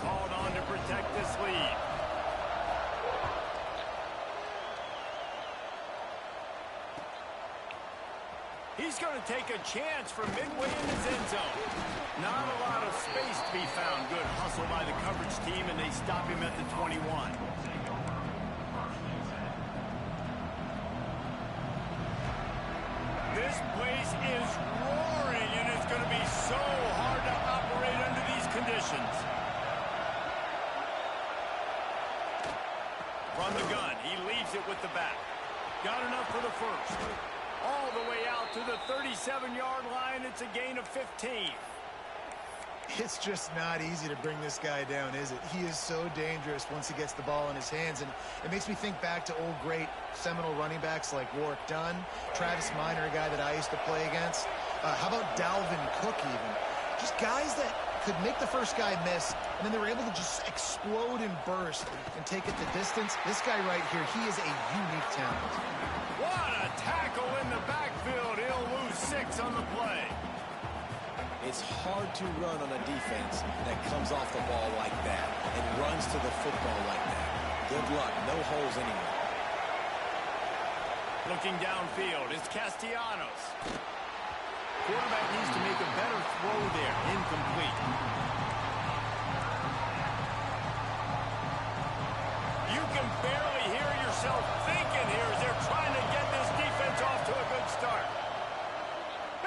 called on to protect this lead. He's going to take a chance from midway in his end zone. Not a lot of space to be found. Good hustle by the coverage team, and they stop him at the 21. This place is roaring, and it's going to be so hard to operate under these conditions. From the gun, he leaves it with the back. Got enough for the first. All the way out to the 37-yard line. It's a gain of 15. It's just not easy to bring this guy down, is it? He is so dangerous once he gets the ball in his hands, and it makes me think back to old great Seminole running backs like Warwick Dunn, Travis Minor, a guy that I used to play against. How about Dalvin Cook even? Just guys that could make the first guy miss, and then they were able to just explode and burst and take it the distance. This guy right here, he is a unique talent. What a tackle in the backfield. He'll lose 6 on the play. It's hard to run on a defense that comes off the ball like that and runs to the football like that. Good luck. No holes anywhere. Looking downfield, it's Castellanos. Quarterback needs to make a better throw there. Incomplete. You can barely hear yourself thinking here as they're trying to get this defense off to a good start.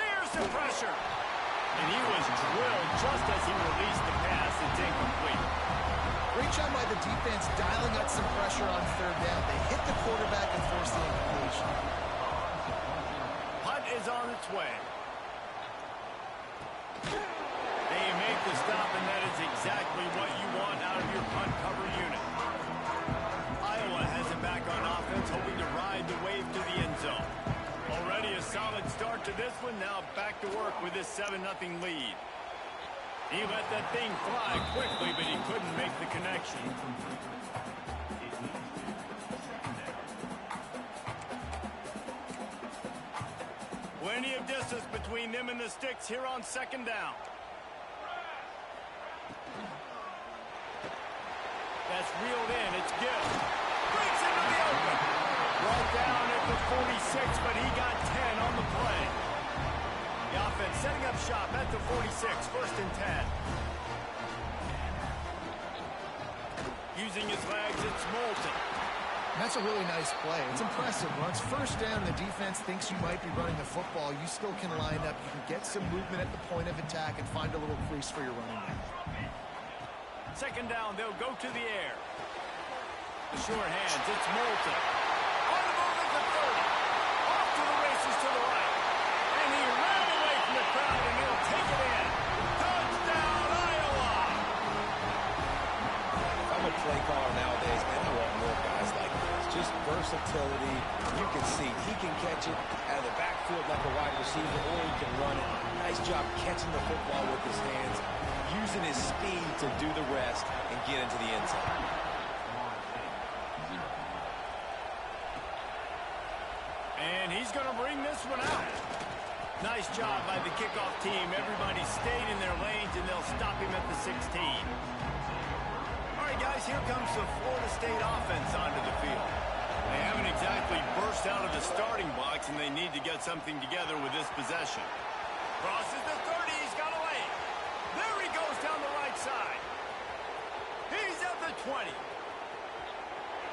Here's the pressure. And he was drilled just as he released the pass. It's incomplete. Great job by the defense dialing up some pressure on third down. They hit the quarterback and forced the incompletion. Punt is on its way. They make the stop, and that is exactly what you want out of your punt cover unit. Iowa has it back on offense, hoping to ride the wave to the end zone. Already a solid start to this one. Now back to work with this 7-0 lead. He let that thing fly quickly, but he couldn't make the connection. Plenty of distance between them and the sticks here on second down. That's reeled in. It's Gill. Breaks into the open. Brought down at the 46, but he got 10 on the play. The offense setting up shop at the 46, first and 10. Using his legs, it's Moulton. That's a really nice play. It's impressive. Once first down, the defense thinks you might be running the football. You still can line up. You can get some movement at the point of attack and find a little crease for your running back. Second down, they'll go to the air. The sure hands, it's Moulton. On the move at the 30. Off to the races to the right. And he ran away from the crowd, and he'll take it in. Touchdown, Iowa! If I'm a play caller nowadays, man, I want more guys like this. Just versatility. You can see he can catch it out of the backfield like a wide receiver, or he can run it. Nice job catching the football with his hands, using his speed to do the rest and get into the end zone. And he's going to bring this one out. Nice job by the kickoff team. Everybody stayed in their lanes, and they'll stop him at the 16. All right, guys, here comes the Florida State offense onto the field. They haven't exactly burst out of the starting blocks, and they need to get something together with this possession. Crosses the 30. He's got a lane. There he goes down the right side. He's at the 20.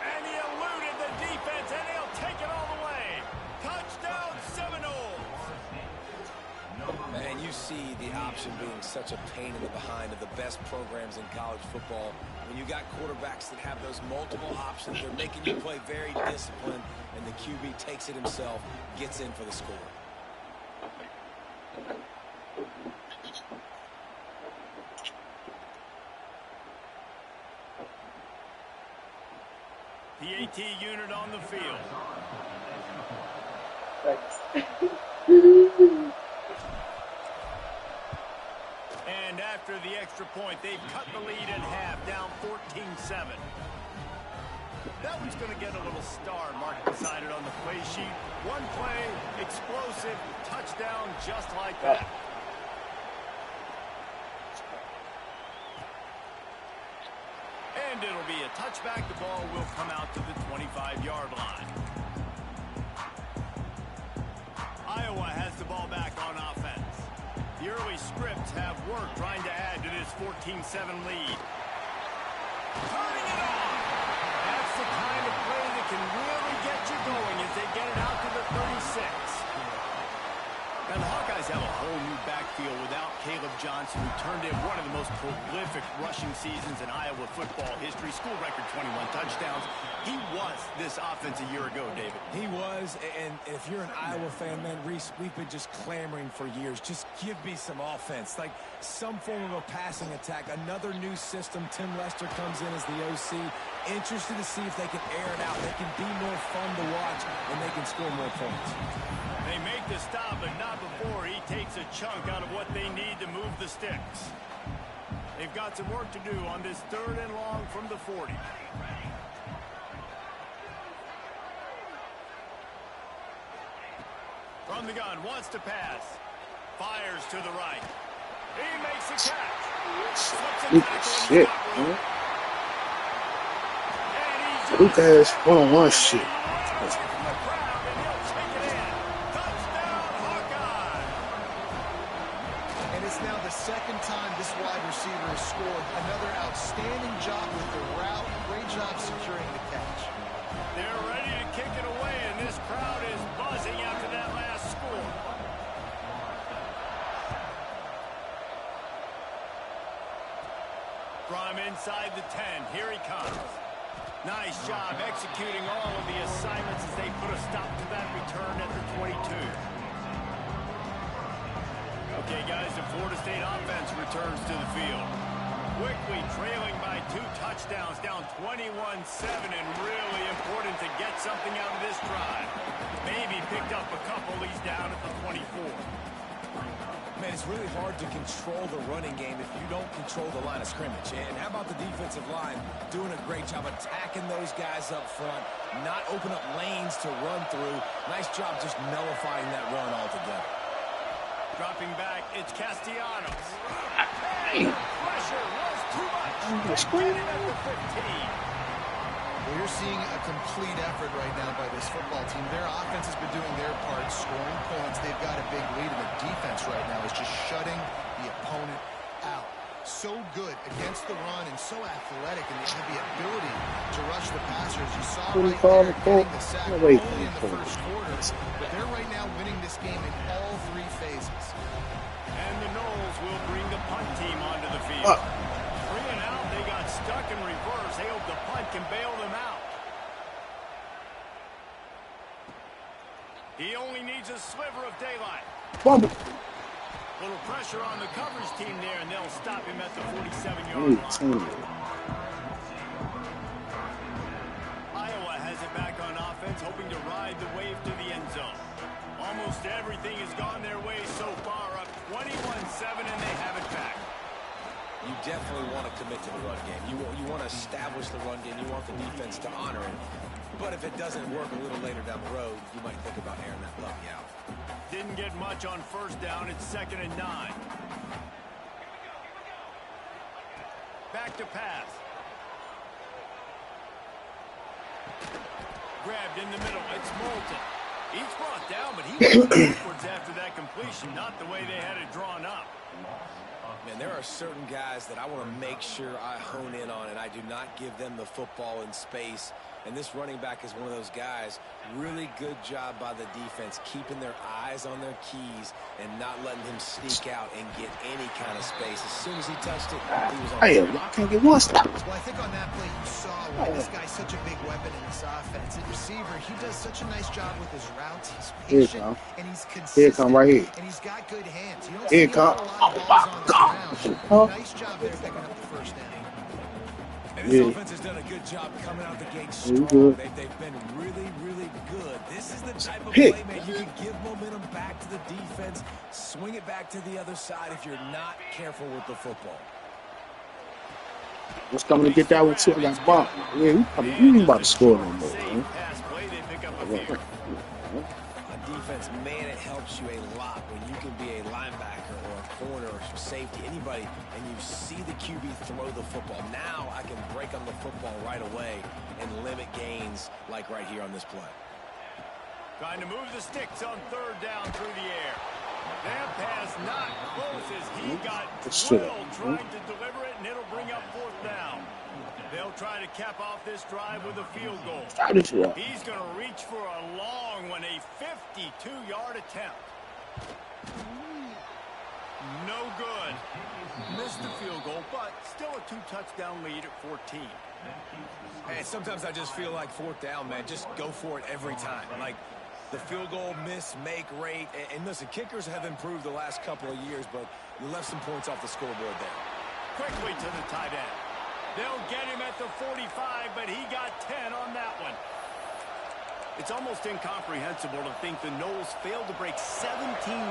And he eluded the defense, and he'll take it all the way. Touchdown, Seminoles. Man, you see the option being such a pain in the behind of the best programs in college football. When you got quarterbacks that have those multiple options, they're making you play very disciplined, and the QB takes it himself, gets in for the score. The AT unit on the field. And after the extra point, they've cut the lead in half, down 14-7. That one's going to get a little star marked beside it on the play sheet. One play, explosive, touchdown just like that. And it'll be a touchback. The ball will come out to the 25-yard line. Iowa has the ball back on offense. The early scripts have worked trying to add to this 14-7 lead. Turning it on. That's the kind of play that can really get you going as they get it out to the 36. Now, the Hawkeyes have a whole new backfield without Caleb Johnson, who turned in one of the most prolific rushing seasons in Iowa football history. School record 21 touchdowns. He was this offense a year ago, David. He was, and if you're an Iowa fan, man, Reese, we've been just clamoring for years. Just give me some offense, like some form of a passing attack. Another new system. Tim Lester comes in as the OC. Interested to see if they can air it out. They can be more fun to watch, and they can score more points. They make the stop, but not before he takes a chunk out of what they need to move the sticks. They've got some work to do on this 3rd and long from the 40. From the gun, wants to pass. Fires to the right. He makes a catch. Good shit, man. Luke has one-on-one shit. And it's now the 2nd time this wide receiver has scored. Another outstanding job with the route. Great job securing the catch. They're ready to kick it away, and this crowd is buzzing after that last score. From inside the 10, here he comes. Nice job executing all of the assignments as they put a stop to that return at the 22. Okay, guys, the Florida State offense returns to the field. Quickly trailing by 2 touchdowns, down 21-7, and really important to get something out of this drive. Maybe picked up a couple. He's down at the 24. Man, it's really hard to control the running game if you don't control the line of scrimmage. And how about the defensive line doing a great job attacking those guys up front, not open up lanes to run through. Nice job just nullifying that run altogether. Dropping back, it's Castellanos. Hey, pressure was too much. Get him at the 15. Well, you're seeing a complete effort right now by this football team. Their offense has been doing their part, scoring points. They've got a big lead, and the defense right now is just shutting the opponent out. So good against the run and so athletic, and they have the ability to rush the passers. You saw right there getting the sack only in the 1st quarter, but they're right now winning this game in all 3 phases. And the Noles will bring the punt team onto the field. 3 and out, they got stuck in reverse. They hope the punt can bail them out. He only needs a sliver of daylight. Little pressure on the coverage team there, and they'll stop him at the 47-yard line. Iowa has it back on offense, hoping to ride the wave to the end zone. Almost everything has gone their way so far, up 21-7, and they have it back. You definitely want to commit to the run game. You want to establish the run game. You want the defense to honor it. But if it doesn't work a little later down the road, you might think about airing that puppy out. Didn't get much on 1st down. It's 2nd and 9. Back to pass. Grabbed in the middle. It's Moulton. He's brought down, but he went backwards after that completion. Not the way they had it drawn up. Man, there are certain guys that I want to make sure I hone in on, and I do not give them the football in space. And this running back is one of those guys. Really good job by the defense, keeping their eyes on their keys and not letting him sneak out and get any kind of space. As soon as he touched it, he was on. Hey, I can't get one stop. Well, I think on that play you saw why this guy's such a big weapon in this offense. At receiver, he does such a nice job with his routes. He's patient, and he's consistent. Here it come right here. And he's got good hands. You don't Here see it come. a lot of balls on the ground. Nice job there picking up the 1st down. And this offense has done a good job coming out the gate strong. They've been really, really good. This is the type of play, man, you can give momentum back to the defense, swing it back to the other side if you're not careful with the football. What's coming to get that one too? I got bumped. Yeah, you ain't about to score no more, man. defense, man, it helps you a lot when you can be a linebacker or a corner or safety, anybody, and you see the QB throw the football. Now I can break on the football right away and limit gains like right here on this play. Trying to move the sticks on third down through the air. That pass not close as he got drilled trying to deliver it, and it'll bring up fourth down. They'll try to cap off this drive with a field goal. He's going to reach for a long one, a 52-yard attempt. No good. Missed the field goal, but still a 2-touchdown lead at 14. Hey, sometimes I just feel like fourth down, man. Just go for it every time. Like the field goal miss, make rate. And listen, kickers have improved the last couple of years, but you left some points off the scoreboard there. Quickly to the tight end. They'll get him at the 45, but he got 10 on that one. It's almost incomprehensible to think the Noles failed to break 17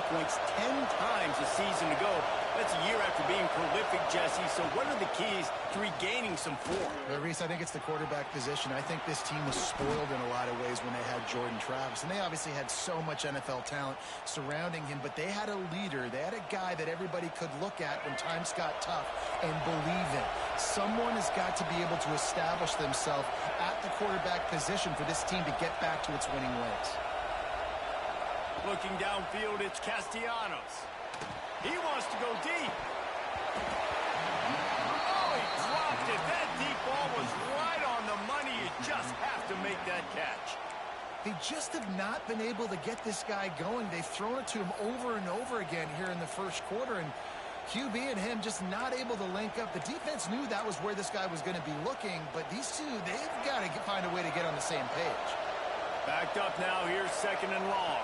points 10 times a season ago. That's a year after being prolific, Jesse. So what are the keys to regaining some form? Well, Reese, I think it's the quarterback position. I think this team was spoiled in a lot of ways when they had Jordan Travis. And they obviously had so much NFL talent surrounding him, but they had a leader. They had a guy that everybody could look at when times got tough and believe in. Someone has got to be able to establish themselves at the quarterback position for this team to get back to its winning ways. Looking downfield, it's Castellanos. He wants to go deep. Oh, he dropped it. That deep ball was right on the money. You just have to make that catch. They just have not been able to get this guy going. They've thrown it to him over and over again here in the first quarter, and QB and him just not able to link up. The defense knew that was where this guy was going to be looking, but these two, they've got to find a way to get on the same page. Backed up now. Here's second and long.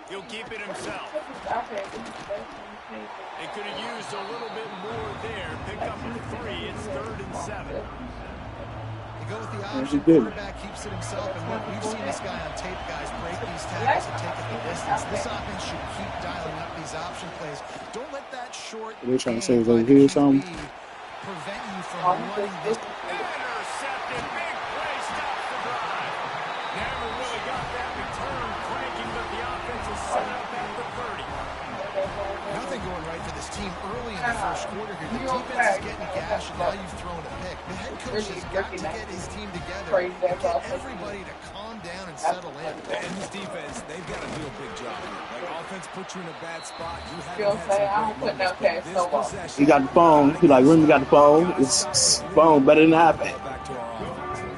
He'll keep it himself. They could have used a little bit more there. Pick up 3. It's 3rd and 7. They go with the option. Quarterback keeps it himself, and look, we've seen this guy on tape, guys, break these tackles and take it the distance. This offense should keep dialing up these option plays. Don't let that short they're trying to say he's over here or something. Prevent you from running this. Intercepted. Big play. Stops the drive. Never really got that return cranking, but the offense is set up at the 30. Nothing going right for this team early in the first quarter here. The defense is getting gashed, and now you've thrown a pick. The head coach has got to get his team together and get everybody to calm down and settle in. And this defense, they've got to do a big job here. Like, offense puts you in a bad spot. You haven't had some great moments, but this possession... He got the phone. He like, Remy got the phone. It's phone better than iPad. Back to our offense.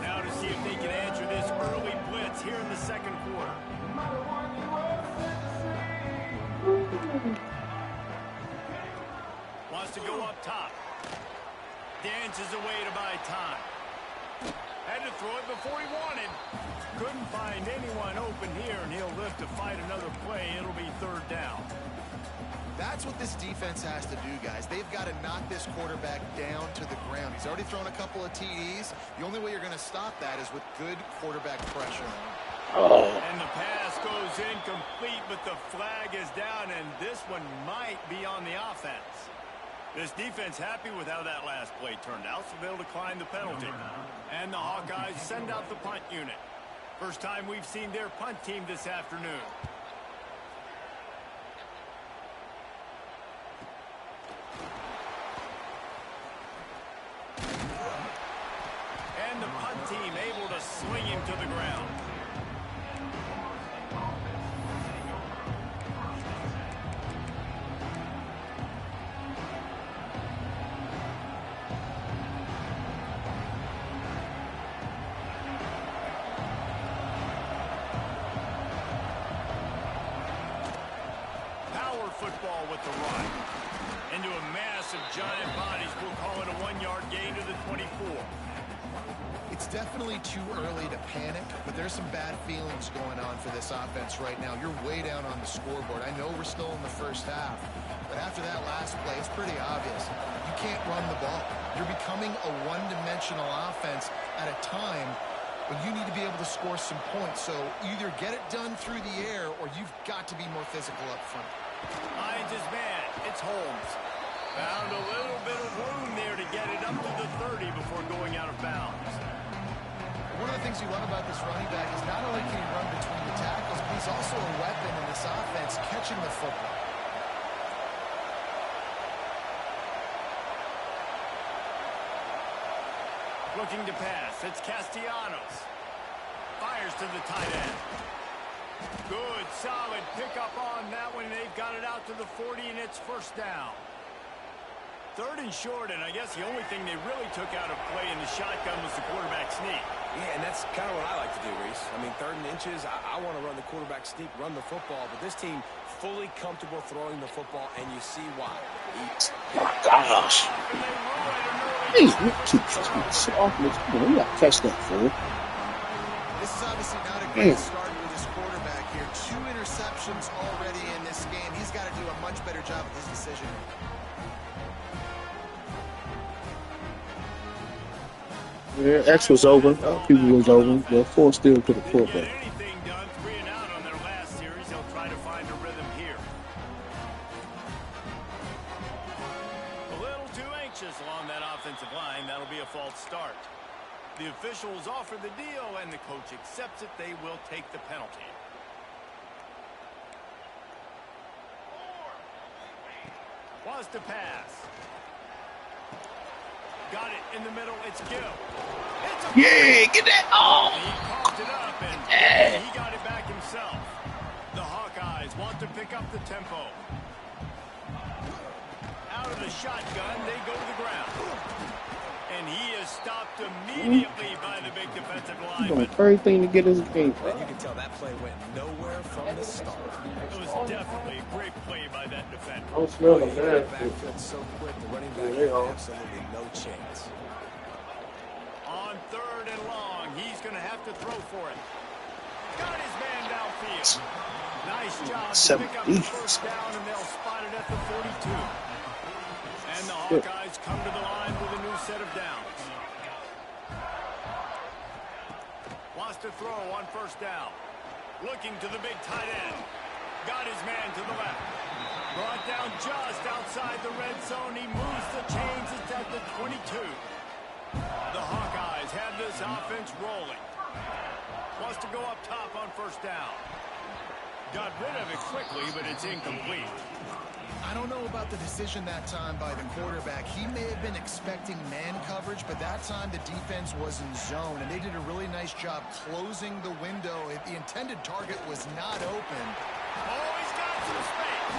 Now to see if they can answer this early blitz here in the second quarter. Wants to go up top. Dances away to buy time. Had to throw it before he wanted. Couldn't find anyone open here, and he'll live to fight another play. It'll be 3rd down. That's what this defense has to do, guys. They've got to knock this quarterback down to the ground. He's already thrown a couple of TDs. The only way you're going to stop that is with good quarterback pressure. And the pass goes incomplete, but the flag is down, and this one might be on the offense. This defense happy with how that last play turned out, so they'll decline the penalty. And the Hawkeyes send out the punt unit. First time we've seen their punt team this afternoon. And the punt team able to sling him to the ground. Football with the run. Into a mass of giant bodies. We'll call it a 1-yard gain to the 24. It's definitely too early to panic, but there's some bad feelings going on for this offense right now. You're way down on the scoreboard. I know we're still in the first half, but after that last play, it's pretty obvious. You can't run the ball. You're becoming a one-dimensional offense at a time when you need to be able to score some points. So either get it done through the air or you've got to be more physical up front. Finds his man. It's Holmes. Found a little bit of room there to get it up to the 30 before going out of bounds. One of the things you love about this running back is not only can he run between the tackles, but he's also a weapon in this offense, catching the football. Looking to pass. It's Castellanos. Fires to the tight end. Good, solid pickup on that one. They've got it out to the 40, and it's first down. 3rd and short, and I guess the only thing they really took out of play in the shotgun was the quarterback sneak. Yeah, and that's kind of what I like to do, Reese. I mean, 3rd and inches, I want to run the quarterback sneak, run the football, but this team fully comfortable throwing the football, and you see why. Oh my gosh. Hey, you got to catch that, fool. This is obviously not a great start for this quarterback here. 2 interceptions already in this game. He's got to do a much better job with his decision. Yeah, X was over. People was over. The 4 still to the quarterback. Anything done, 3 and out on their last series. They'll try to find a rhythm here. A little too anxious along that offensive line. That'll be a false start. The officials offer the deal, and the coach accepts it. They will take the penalty. Was to pass. Got it in the middle. It's Gill. Yeah, get that. Oh. He popped it up, and he got it back himself. The Hawkeyes want to pick up the tempo. Out of the shotgun, they go to the ground. And he is stopped immediately by the big defensive lineman. Everything to get his game. And you can tell that play went nowhere from the start. It was definitely a great play by that defender. I don't smell He it, hit man. that backfield so quick, the running back had absolutely no chance. On 3rd and long, he's going to have to throw for it. Got his man downfield. Nice job to pick up the first down, and they'll spot it at the 42. And the Hawkeyes come to the line with a new set of downs. Wants to throw on 1st down. Looking to the big tight end. Got his man to the left. Brought down just outside the red zone. He moves the chains. It's at the 22. The Hawkeyes have this offense rolling. Wants to go up top on 1st down. Got rid of it quickly, but it's incomplete. I don't know about the decision that time by the quarterback. He may have been expecting man coverage, but that time the defense was in zone, and they did a really nice job closing the window. The intended target was not open. Oh, he's got some space.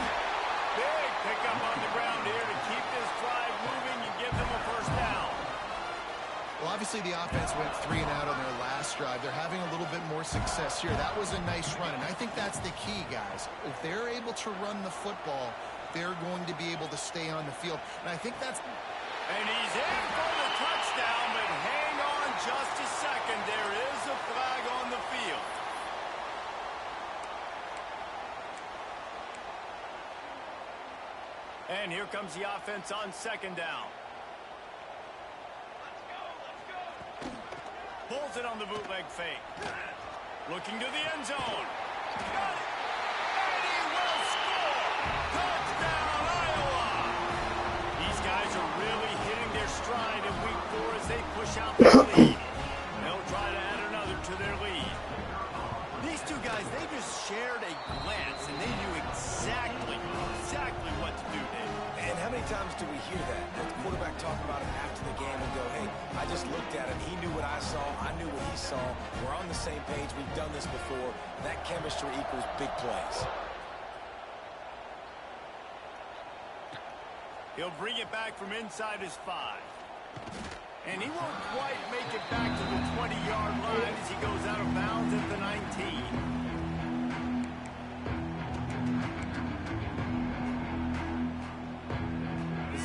Big pickup on the ground here to keep this drive moving and give them a 1st down. Well, obviously the offense went 3 and out on their last drive. They're having a little bit more success here. That was a nice run, and I think that's the key, guys. If they're able to run the football, they're going to be able to stay on the field. And I think that's... And he's in for the touchdown, but hang on just a second. There is a flag on the field. And here comes the offense on 2nd down. Pulls it on the bootleg fake. Looking to the end zone. Got it. And he will score. Touchdown, Iowa. These guys are really hitting their stride in week 4 as they push out the lead. They'll try to add another to their lead. These 2 guys, they just shared a glance, and they knew exactly what to do, Dave. And how many times do we hear that? The quarterback talk about it after the game and go, hey, I just looked at him. He knew what I saw. I knew what he saw. We're on the same page. We've done this before. That chemistry equals big plays. He'll bring it back from inside his 5. And he won't quite make it back to the 20-yard line as he goes out of bounds at the 19.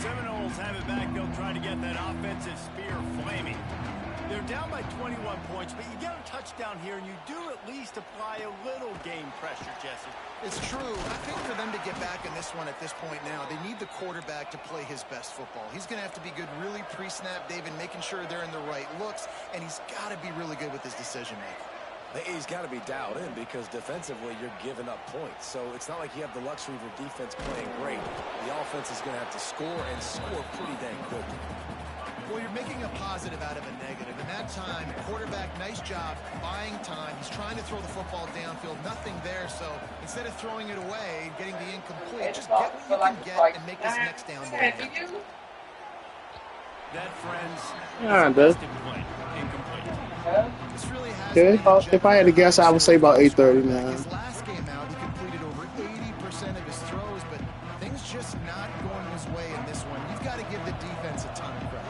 Seminoles have it back. They'll try to get that offensive spear flaming. They're down by 21 points, but you get a touchdown here, and you do at least apply a little game pressure, Jesse. It's true. I think for them to get back in this one at this point now, they need the quarterback to play his best football. He's going to have to be good really pre-snap, David, making sure they're in the right looks, and he's got to be really good with his decision-making. He's got to be dialed in because defensively you're giving up points. So it's not like you have the luxury of your defense playing great. The offense is going to have to score and score pretty dang quickly. Well, you're making a positive out of a negative. In that time, quarterback, nice job, buying time. He's trying to throw the football downfield. Nothing there, so instead of throwing it away, getting the incomplete, just get what you can get and make this next down more effective. That, friends, Yeah, is dude. incomplete. This really has Okay, been if I had to guess, I would say about 8:39. His last game out, he completed over 80% of his throws, but things just not going his way in this one. You've got to give the defense a ton of credit.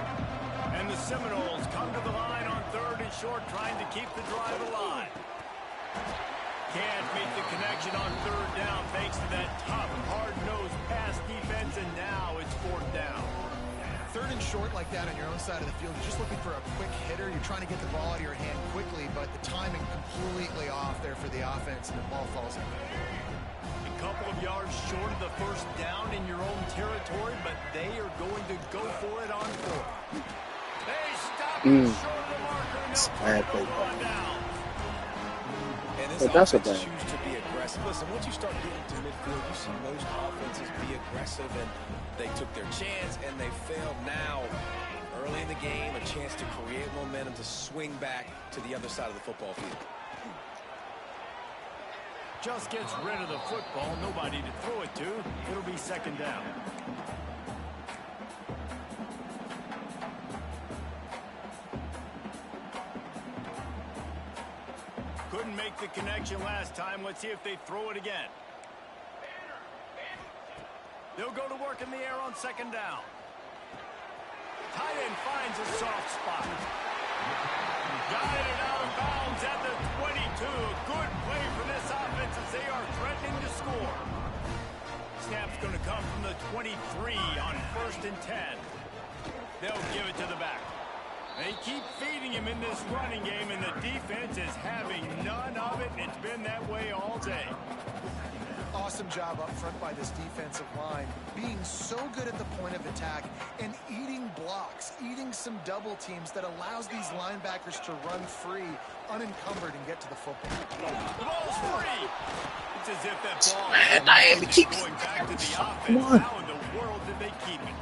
And the Seminoles come to the line on 3rd and short, trying to keep the drive alive. Can't make the connection on 3rd down thanks to that tough, hard-nosed pass defense, and now it's 4th down. 3rd and short like that on your own side of the field, you're just looking for a quick hitter. You're trying to get the ball out of your hand quickly, but the timing completely off there for the offense, and the ball falls in. A couple of yards short of the 1st down in your own territory, but they are going to go for it on 4th. They stop it short of the marker, and they'll turn it over on down. And this But that's a offense bad. choose to be aggressive. Listen, once you start getting to midfield, you see most offenses be aggressive, and they took their chance, and they failed. Now, early in the game, a chance to create momentum to swing back to the other side of the football field. Just gets rid of the football, nobody to throw it to. It'll be 2nd down. Couldn't make the connection last time. Let's see if they throw it again. They'll go to work in the air on 2nd down. Tight end finds a soft spot. Guided out of bounds at the 22. Good play for this offense as they are threatening to score. Snap's going to come from the 23 on 1st and 10. They'll give it to the back. They keep feeding him in this running game, and the defense is having none of it, and it's been that way all day. Awesome job up front by this defensive line, being so good at the point of attack and eating blocks, eating some double teams that allows these linebackers to run free, unencumbered, and get to the football. The ball's free. It's as if that ball Man, Miami keeps going back to the offense. Come on. How in the world did they keep it?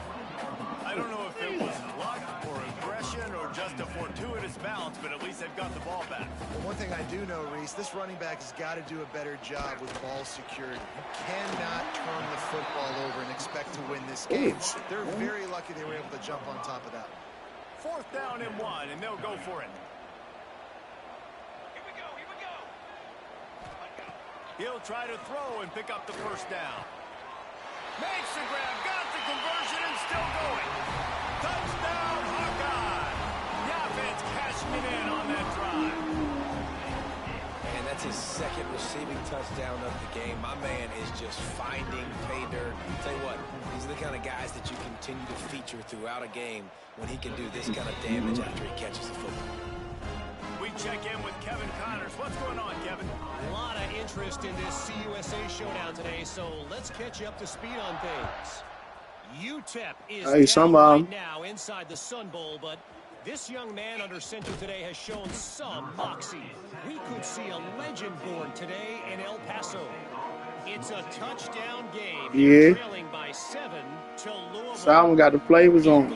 I don't know if it was luck or aggression or just a fortuitous bounce, but at least they've got the ball back. Well, one thing I do know, Reese, this running back has got to do a better job with ball security. You cannot turn the football over and expect to win this game. They're very lucky they were able to jump on top of that. 4th down and 1, and they'll go for it. He'll try to throw and pick up the 1st down. Makes the grab, got the conversion, and still going. Touchdown, Hawkeye! The offense cashing it in on that drive. And that's his 2nd receiving touchdown of the game. My man is just finding pay dirt. Tell you what, these are the kind of guys that you continue to feature throughout a game when he can do this kind of damage after he catches the football. We check in with Kevin Connors. What's going on, Kevin? A lot of interest in this CUSA showdown today, so let's catch you up to speed on things. UTEP is down right now inside the Sun Bowl, but this young man under center today has shown some moxie. We could see a legend born today in El Paso. It's a touchdown game. Yeah. Trailing by 7 to Louisville. Salmon got the flavors on.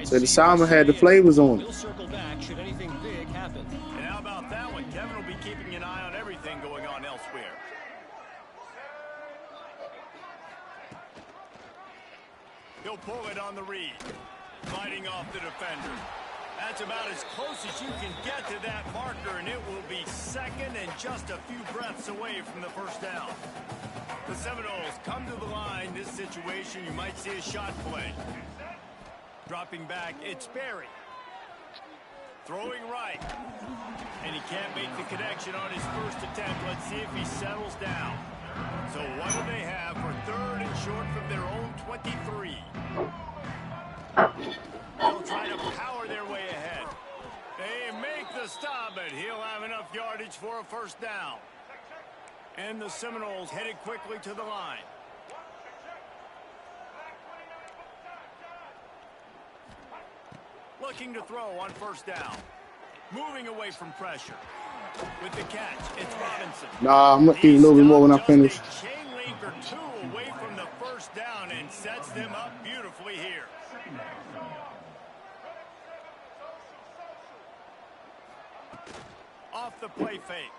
So the salmon had the flavors on it. We'll circle back should anything big happen. And how about that one? Kevin will be keeping an eye on everything going on elsewhere. He'll pull it on the read. Fighting off the defender. That's about as close as you can get to that marker, and it will be 2nd and just a few breaths away from the 1st down. The Seminoles come to the line. This situation, you might see a shot play. Dropping back, it's Berry. Throwing right. And he can't make the connection on his 1st attempt. Let's see if he settles down. So what do they have for 3rd and short from their own 23? They'll try to power their way ahead. They make the stop, but he'll have enough yardage for a 1st down. And the Seminoles headed quickly to the line. Looking to throw on 1st down. Moving away from pressure. With the catch, it's Robinson. Nah, I'm gonna eat a little bit more when I finish. Chain link or two away from the first down and sets them up beautifully here. Off the play fake.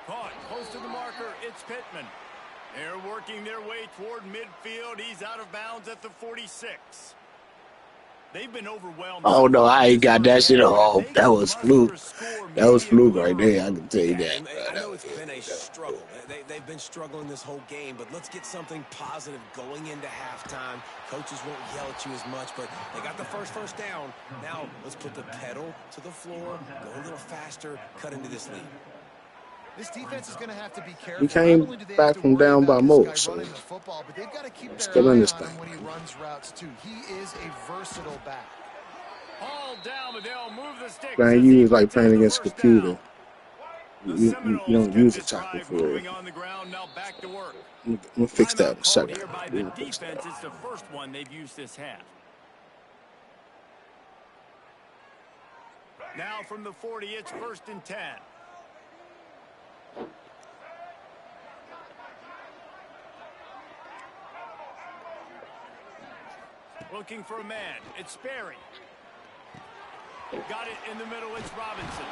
Caught close to the marker. It's Pittman. They're working their way toward midfield. He's out of bounds at the 46. They've been overwhelmed. Oh no, I ain't got that shit at all. That was fluke. That was fluke right there. I can tell you that. I know it's been a struggle. They've been struggling this whole game, but let's get something positive going into halftime. Coaches won't yell at you as much, but they got the first down. Now let's put the pedal to the floor, go a little faster, cut into this lead. This defense is going to have to be careful. He came back from down by most, so football, but they've got to keep still in this thing. when he runs routes too. He is a versatile back. All down, but they'll move the sticks. Man, you was like playing against a computer. You don't use a tackle for it. On the ground, now back to work. I'm gonna fix that in a second. Here by the defense, it's the first one they've used this half. Now from the 40, it's 1st and 10. Looking for a man. It's Sperry. Got it in the middle. It's Robinson.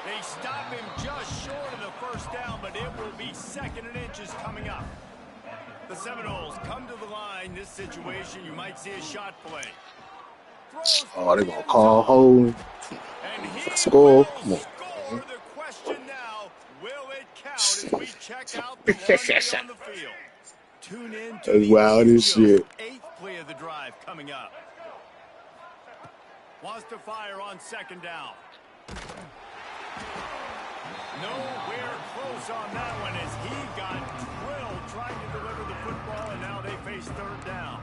They stop him just short of the first down, but it will be 2nd and inches coming up. The Seminoles come to the line. This situation, you might see a shot play. Oh, they're going to call hold. Score. Come on. The question now, will it count as we check out the one on the field? Tune in to that's wild as shit. 8th play of the drive coming up. Wants to fire on 2nd down. Nowhere close on that one as he got drilled trying to deliver the football, and now they face 3rd down.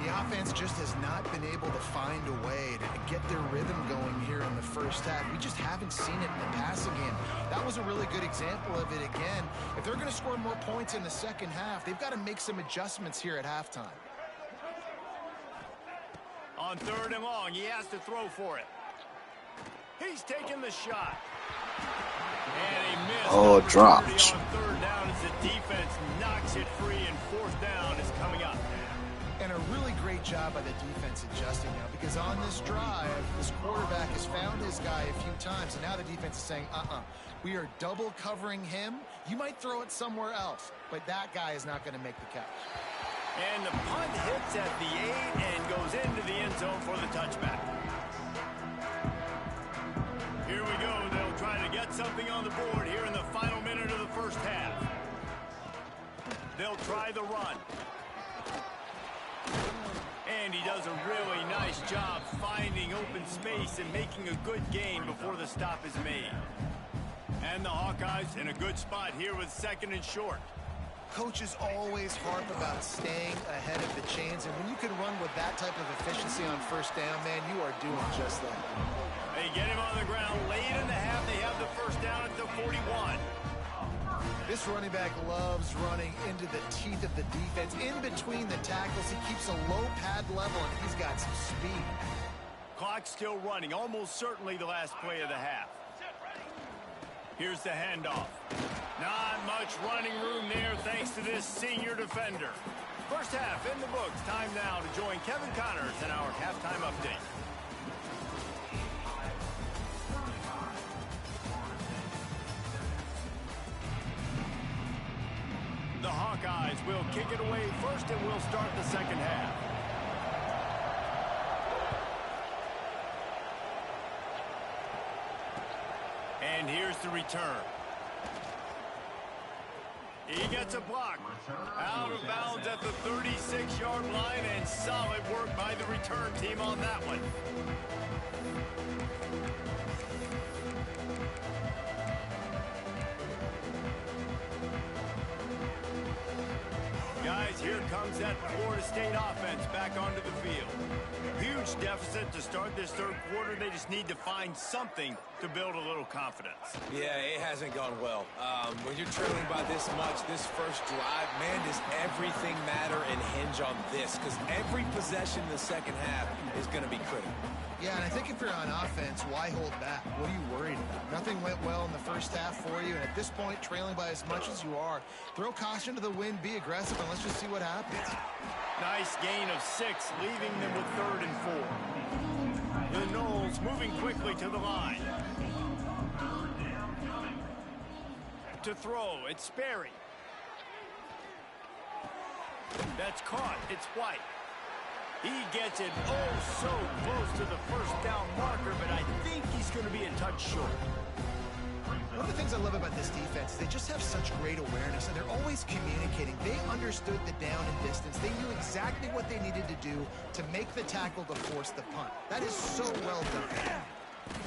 The offense just has not been able to find a way to get their rhythm going here in the first half. We just haven't seen it in the passing game. That was a really good example of it again. If they're going to score more points in the second half, they've got to make some adjustments here at halftime. On 3rd and long, he has to throw for it. He's taking the shot. And he missed. Oh, dropped. On 3rd down as the defense knocks it free, and 4th down is coming up. And a really great job by the defense adjusting now, because on this drive, this quarterback has found his guy a few times, and now the defense is saying, we are double covering him. You might throw it somewhere else, but that guy is not going to make the catch. And the punt hits at the 8 and goes into the end zone for the touchback. Here we go. They'll try to get something on the board here in the final minute of the first half. They'll try the run. And he does a really nice job finding open space and making a good gain before the stop is made. And the Hawkeyes in a good spot here with 2nd and short. Coaches always harp about staying ahead of the chains, and when you can run with that type of efficiency on 1st down, man, you are doing just that. They get him on the ground late in the half. They have the 1st down at the 41. This running back loves running into the teeth of the defense. In between the tackles, he keeps a low pad level, and he's got some speed. Clock still running, almost certainly the last play of the half. Here's the handoff. Not much running room there thanks to this senior defender. First half in the books. Time now to join Kevin Connors in our halftime update. The Hawkeyes will kick it away first, and we'll start the second half. And here's the return. He gets a block. Out of bounds at the 36-yard line, and solid work by the return team on that one. Guys, Here comes that Florida State offense back onto the field. Huge deficit to start this third quarter. They just need to find something to build a little confidence. Yeah, it hasn't gone well. When you're trailing by this much, this first drive, man, does everything matter and hinge on this? Because every possession in the second half is going to be critical. Yeah, and I think if you're on offense, why hold back? What are you worried about? Nothing went well in the first half for you, and at this point, trailing by as much as you are, throw caution to the wind, be aggressive, and let's just see what happens. Nice gain of 6, leaving them with 3rd and 4. The Noles moving quickly to the line. To throw, it's Sperry. That's caught, it's White. He gets it so close to the first down marker, but I think he's going to be a touch short. One of the things I love about this defense is they just have such great awareness, and they're always communicating. They understood the down and distance. They knew exactly what they needed to do to make the tackle to force the punt. That is so well done.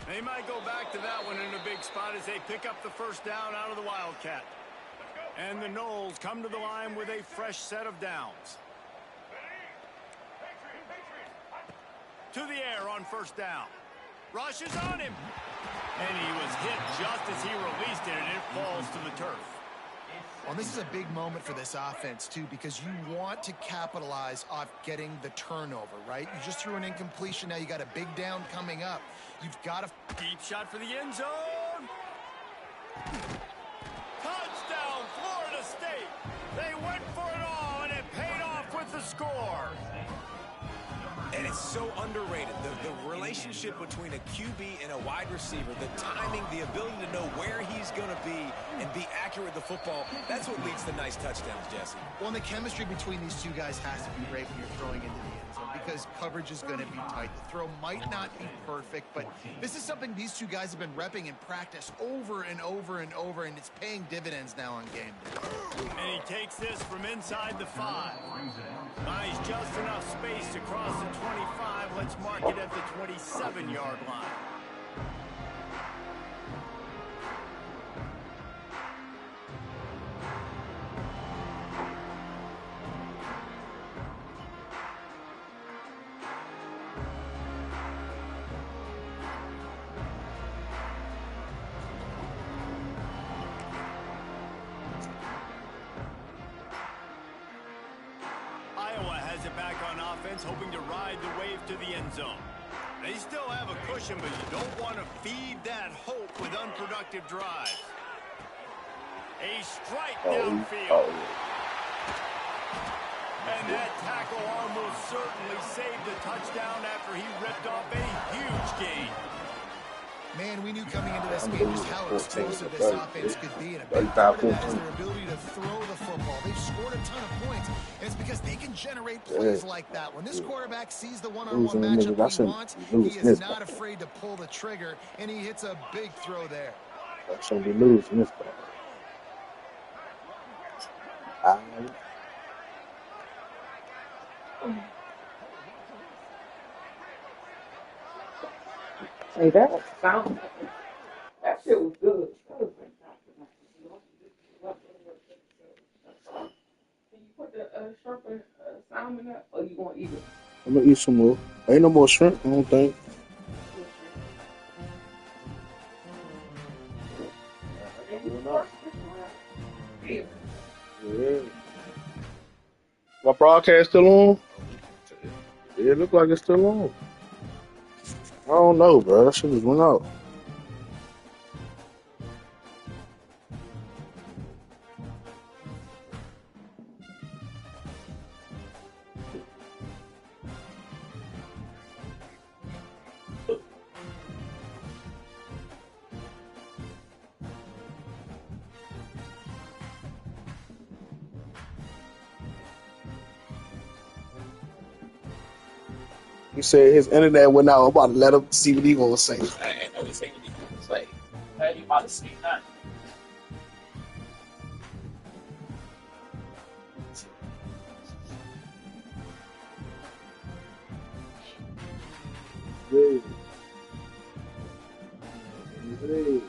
They might go back to that one in a big spot as they pick up the first down out of the Wildcat. And the Noles come to the line with a fresh set of downs. To the air on first down. Rush is on him. And he was hit just as he released it, and it falls to the turf. Well, this is a big moment for this offense, too, because you want to capitalize off getting the turnover, right? You just threw an incompletion. Now you got a big down coming up. You've got a deep shot for the end zone. Touchdown, Florida State. They went for it all, and it paid off with the score. And it's so underrated. The relationship between a QB and a wide receiver, the timing, the ability to know where he's going to be and be accurate with the football, that's what leads to nice touchdowns, Jesse. Well, and the chemistry between these two guys has to be great when you're throwing into the end zone because coverage is going to be tight. The throw might not be perfect, but this is something these two guys have been repping in practice over and over and over, and it's paying dividends now on game day. And he takes this from inside the 5. Nice, just enough space to cross the 25. Let's mark it at the 27-yard line. Hoping to ride the wave to the end zone. They still have a cushion, but you don't want to feed that hope with unproductive drives. A strike downfield. And that tackle almost certainly saved the touchdown after he ripped off a huge gain. Man, we knew coming into this game just how explosive this offense could be, and a big part of that is their ability to throw the football. They've scored a ton of points, and it's because they can generate plays like that. When this quarterback sees the one-on-one matchup he wants, he is not afraid to pull the trigger, and he hits a big throw there. That's going to be losing this ball. Hey, that sound, that shit was good. Can you put the shrimp salmon up, or you gonna eat it? I'm gonna eat some more. Ain't no more shrimp, I don't think. Yeah. My broadcast still on? Yeah, it look like it's still on. I don't know, bro. That shit just went out. He said his internet went out. I'm about to let him see what he gonna say. I ain't know what he gonna say. Hey, you about to see nothing. Yeah. Yeah.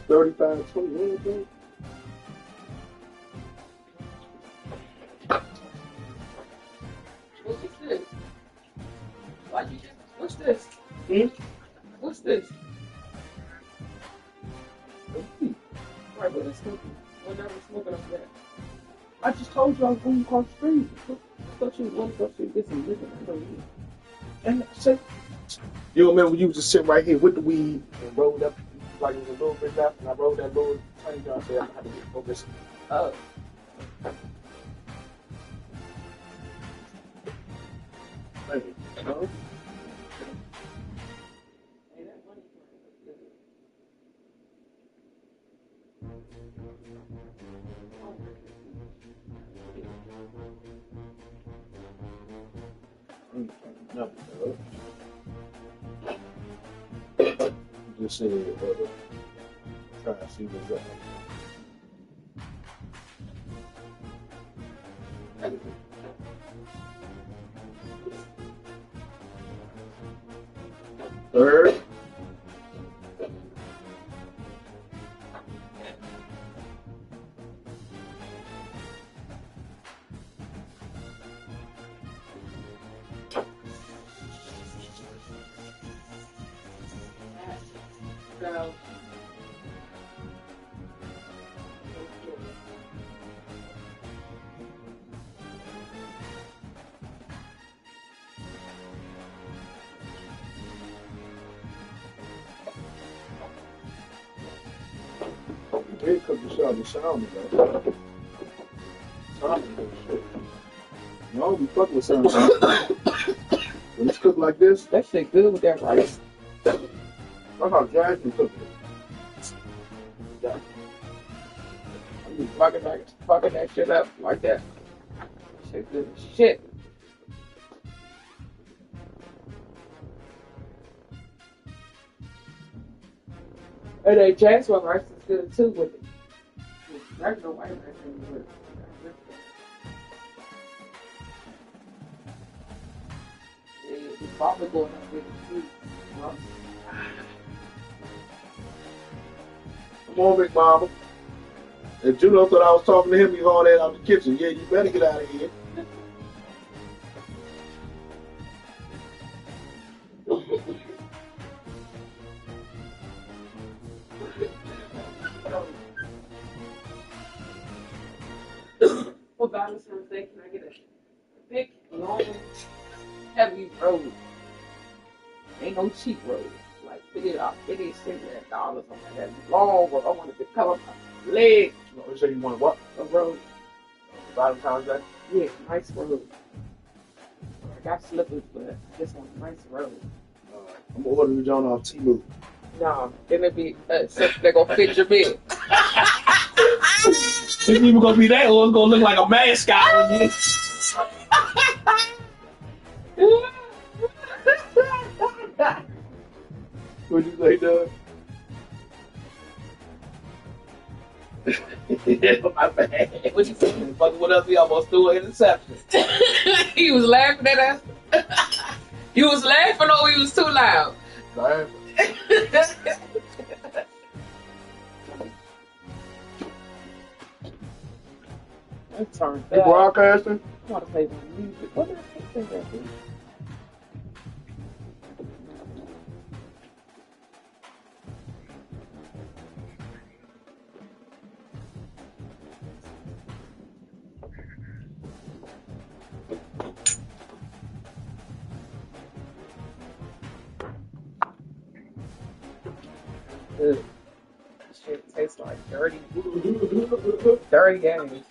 was 35-20. What's this? Why you just? What's this? What's this? Right, but it's smoking. We're never smoking up there. I just told you I was going across the street. I thought you was going across the street to get some liquor. I don't need. And I said, you remember when you was just sitting right here with the weed and rolled up like it was a little bit left, and I rolled that little tiny jar. I said, I'm gonna have to get focused. Oh. Thank you. Hey, that money Nothing, just said, try to see what's up. Third. So. They cook the shit out of the sound, though. No, we fuck with sound. When it's cooked like this, That shit good with that rice. that's how Jasmine cook it. Yeah. I be fucking that shit up like that. Shit good as shit. And that jasmine rice is good too with it. Regular white rice ain't good. Yeah, you probably going up with it too. Well, Come on, Big Mama. If Juno thought I was talking to him, he's on that out the kitchen. Yeah, you better get out of here. for Valentine's Day, can I get a big, long, heavy roll? Ain't no cheap roll. Like $50, $50 on that long roll. I want it to cover my leg. You say you want what? A roll. Valentine's Day? Yeah, nice roll. I got slippers, but I just want a nice roll. I'm ordering the joint off Temu. Nah, it'll be something that gonna fit your bed. It's even gonna be that, or it's gonna look like a mascot on you. What'd you say, Doug? My bad. What you say? Fucking what else? He almost threw an interception. He was laughing at us. You was laughing or he was too loud? Sorry. I'm turned You up. broadcasting? I want to play my music. What did I say that, dude? Good. Shit tastes like dirty games.